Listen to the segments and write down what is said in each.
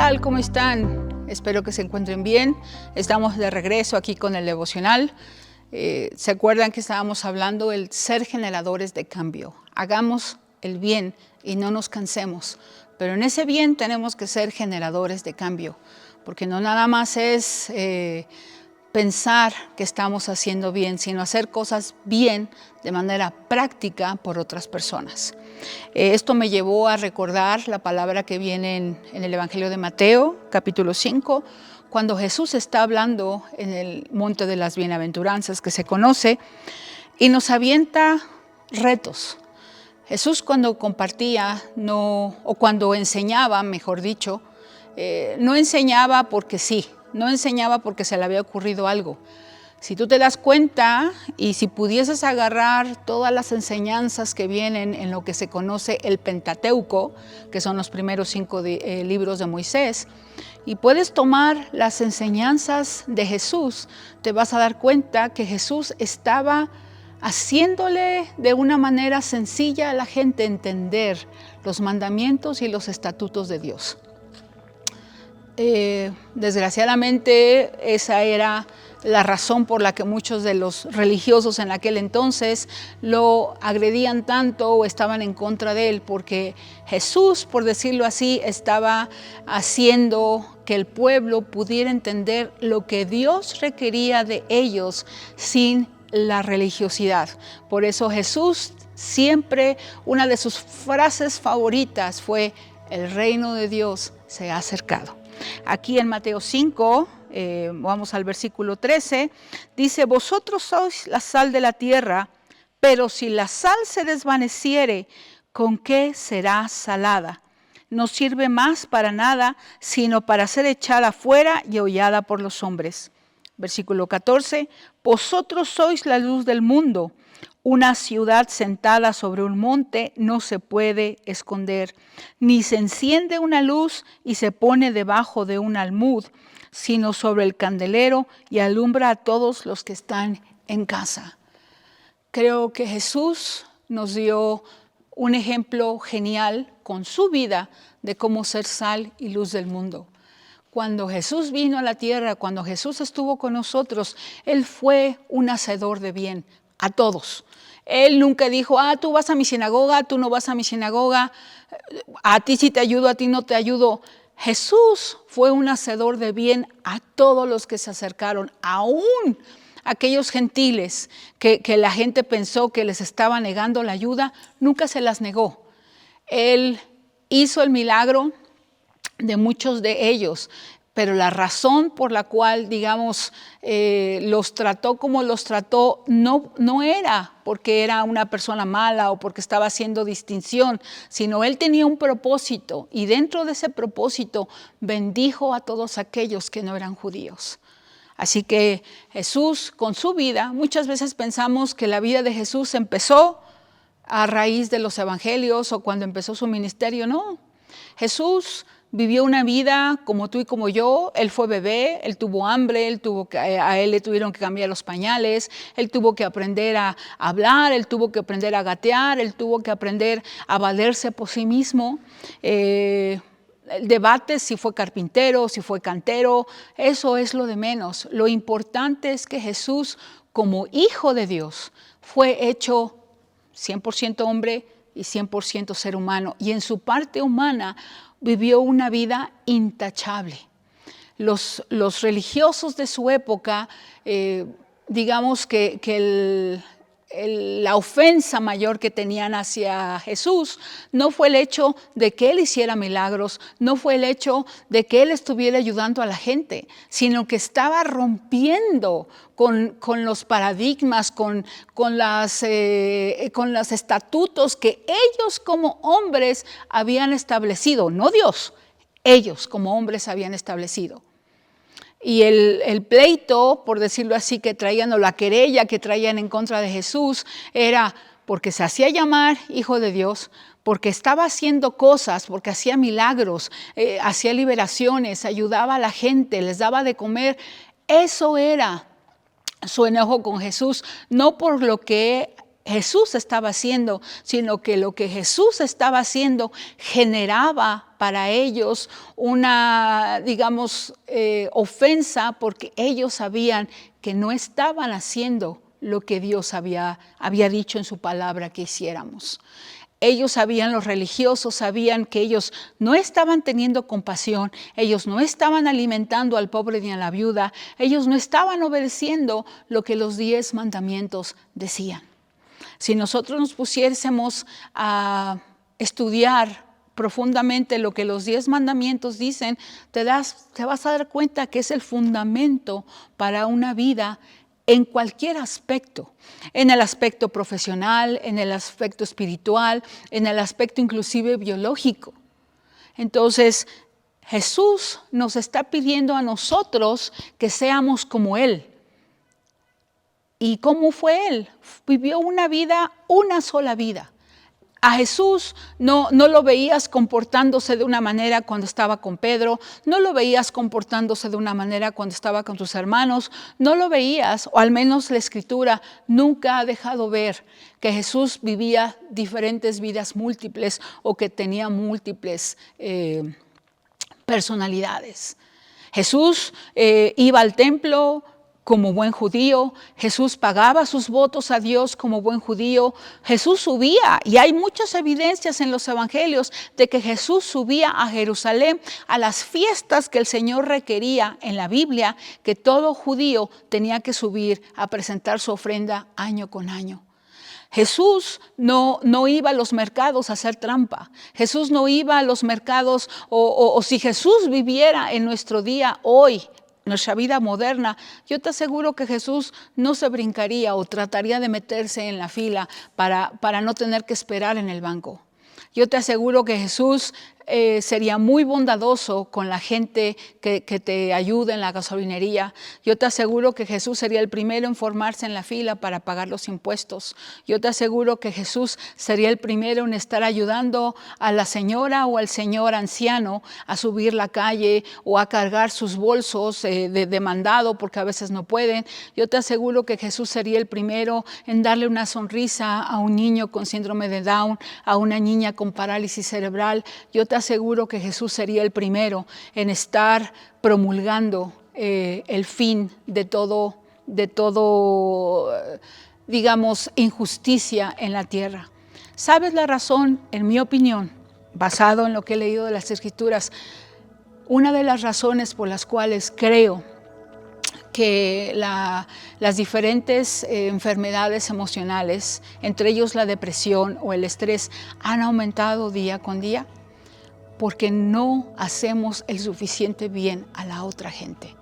tal? ¿Cómo están? Espero que se encuentren bien. Estamos de regreso aquí con el devocional. ¿Se acuerdan que estábamos hablando del ser generadores de cambio? Hagamos el bien y no nos cansemos. Pero en ese bien tenemos que ser generadores de cambio, porque no nada más es pensar que estamos haciendo bien, sino hacer cosas bien de manera práctica por otras personas. Esto me llevó a recordar la palabra que viene en el Evangelio de Mateo, capítulo 5, cuando Jesús está hablando en el Monte de las Bienaventuranzas, que se conoce, y nos avienta retos. Jesús cuando compartía, o cuando enseñaba, mejor dicho, no enseñaba porque sí, no enseñaba porque se le había ocurrido algo. Si tú te das cuenta y si pudieses agarrar todas las enseñanzas que vienen en lo que se conoce el Pentateuco, que son los primeros 5 libros de Moisés, y puedes tomar las enseñanzas de Jesús, te vas a dar cuenta que Jesús estaba haciéndole de una manera sencilla a la gente entender los mandamientos y los estatutos de Dios. Desgraciadamente esa era la razón por la que muchos de los religiosos en aquel entonces lo agredían tanto o estaban en contra de él, porque Jesús, por decirlo así, estaba haciendo que el pueblo pudiera entender lo que Dios requería de ellos sin la religiosidad. Por eso Jesús siempre, una de sus frases favoritas fue: el reino de Dios se ha acercado. Aquí en Mateo 5, vamos al versículo 13, dice: vosotros sois la sal de la tierra, pero si la sal se desvaneciere, ¿con qué será salada? No sirve más para nada, sino para ser echada fuera y hollada por los hombres. Versículo 14, vosotros sois la luz del mundo. Una ciudad sentada sobre un monte no se puede esconder, ni se enciende una luz y se pone debajo de un almud, sino sobre el candelero y alumbra a todos los que están en casa. Creo que Jesús nos dio un ejemplo genial con su vida de cómo ser sal y luz del mundo. Cuando Jesús vino a la tierra, cuando Jesús estuvo con nosotros, Él fue un hacedor de bien a todos. Él nunca dijo: tú vas a mi sinagoga, tú no vas a mi sinagoga, a ti sí te ayudo, a ti no te ayudo. Jesús fue un hacedor de bien a todos los que se acercaron, aún aquellos gentiles que la gente pensó que les estaba negando la ayuda, nunca se las negó. Él hizo el milagro de muchos de ellos, pero la razón por la cual, digamos, los trató como los trató no era porque era una persona mala o porque estaba haciendo distinción, sino Él tenía un propósito, y dentro de ese propósito bendijo a todos aquellos que no eran judíos. Así que Jesús, con su vida, muchas veces pensamos que la vida de Jesús empezó a raíz de los evangelios o cuando empezó su ministerio. No, Jesús vivió una vida como tú y como yo. Él fue bebé, él tuvo hambre, a él le tuvieron que cambiar los pañales, él tuvo que aprender a hablar, él tuvo que aprender a gatear, él tuvo que aprender a valerse por sí mismo. El debate si fue carpintero, si fue cantero, eso es lo de menos. Lo importante es que Jesús, como hijo de Dios, fue hecho 100% hombre y 100% ser humano, y en su parte humana vivió una vida intachable. Los religiosos de su época, digamos que la ofensa mayor que tenían hacia Jesús no fue el hecho de que Él hiciera milagros, no fue el hecho de que Él estuviera ayudando a la gente, sino que estaba rompiendo con los paradigmas, con los estatutos que ellos como hombres habían establecido, no Dios, ellos como hombres habían establecido. Y el pleito, por decirlo así, que traían, o la querella que traían en contra de Jesús, era porque se hacía llamar hijo de Dios, porque estaba haciendo cosas, porque hacía milagros, hacía liberaciones, ayudaba a la gente, les daba de comer. Eso era su enojo con Jesús, no por lo que Jesús estaba haciendo, sino que lo que Jesús estaba haciendo generaba para ellos una, digamos, ofensa, porque ellos sabían que no estaban haciendo lo que Dios había dicho en su palabra que hiciéramos. Ellos sabían, los religiosos sabían que ellos no estaban teniendo compasión, ellos no estaban alimentando al pobre ni a la viuda, ellos no estaban obedeciendo lo que los 10 mandamientos decían. Si nosotros nos pusiésemos a estudiar profundamente lo que los 10 mandamientos dicen, te vas a dar cuenta que es el fundamento para una vida en cualquier aspecto, en el aspecto profesional, en el aspecto espiritual, en el aspecto inclusive biológico. Entonces, Jesús nos está pidiendo a nosotros que seamos como Él. ¿Y cómo fue Él? Vivió una vida, una sola vida. A Jesús no lo veías comportándose de una manera cuando estaba con Pedro, no lo veías comportándose de una manera cuando estaba con sus hermanos, no lo veías, o al menos la Escritura nunca ha dejado ver que Jesús vivía diferentes vidas múltiples o que tenía múltiples personalidades. Jesús iba al templo como buen judío, Jesús pagaba sus votos a Dios como buen judío, Jesús subía, y hay muchas evidencias en los evangelios de que Jesús subía a Jerusalén a las fiestas que el Señor requería en la Biblia, que todo judío tenía que subir a presentar su ofrenda año con año. Jesús no iba a los mercados a hacer trampa. Jesús no iba a los mercados, o si Jesús viviera en nuestro día hoy, nuestra vida moderna, yo te aseguro que Jesús no se brincaría o trataría de meterse en la fila para no tener que esperar en el banco. Yo te aseguro que Jesús sería muy bondadoso con la gente que te ayuda en la gasolinería. Yo te aseguro que Jesús sería el primero en formarse en la fila para pagar los impuestos. Yo te aseguro que Jesús sería el primero en estar ayudando a la señora o al señor anciano a subir la calle o a cargar sus bolsos de mandado, porque a veces no pueden. Yo te aseguro que Jesús sería el primero en darle una sonrisa a un niño con síndrome de Down, a una niña con parálisis cerebral. Yo te aseguro que Jesús sería el primero en estar promulgando el fin de todo, digamos, injusticia en la tierra. ¿Sabes la razón? En mi opinión, basado en lo que he leído de las Escrituras, una de las razones por las cuales creo que las diferentes enfermedades emocionales, entre ellos la depresión o el estrés, han aumentado día con día, porque no hacemos el suficiente bien a la otra gente.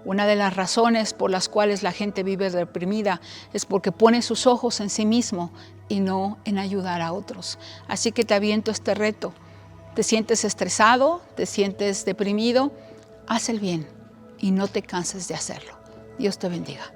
Una de las razones por las cuales la gente vive deprimida es porque pone sus ojos en sí mismo y no en ayudar a otros. Así que te aviento este reto. ¿Te sientes estresado? ¿Te sientes deprimido? Haz el bien y no te canses de hacerlo. Dios te bendiga.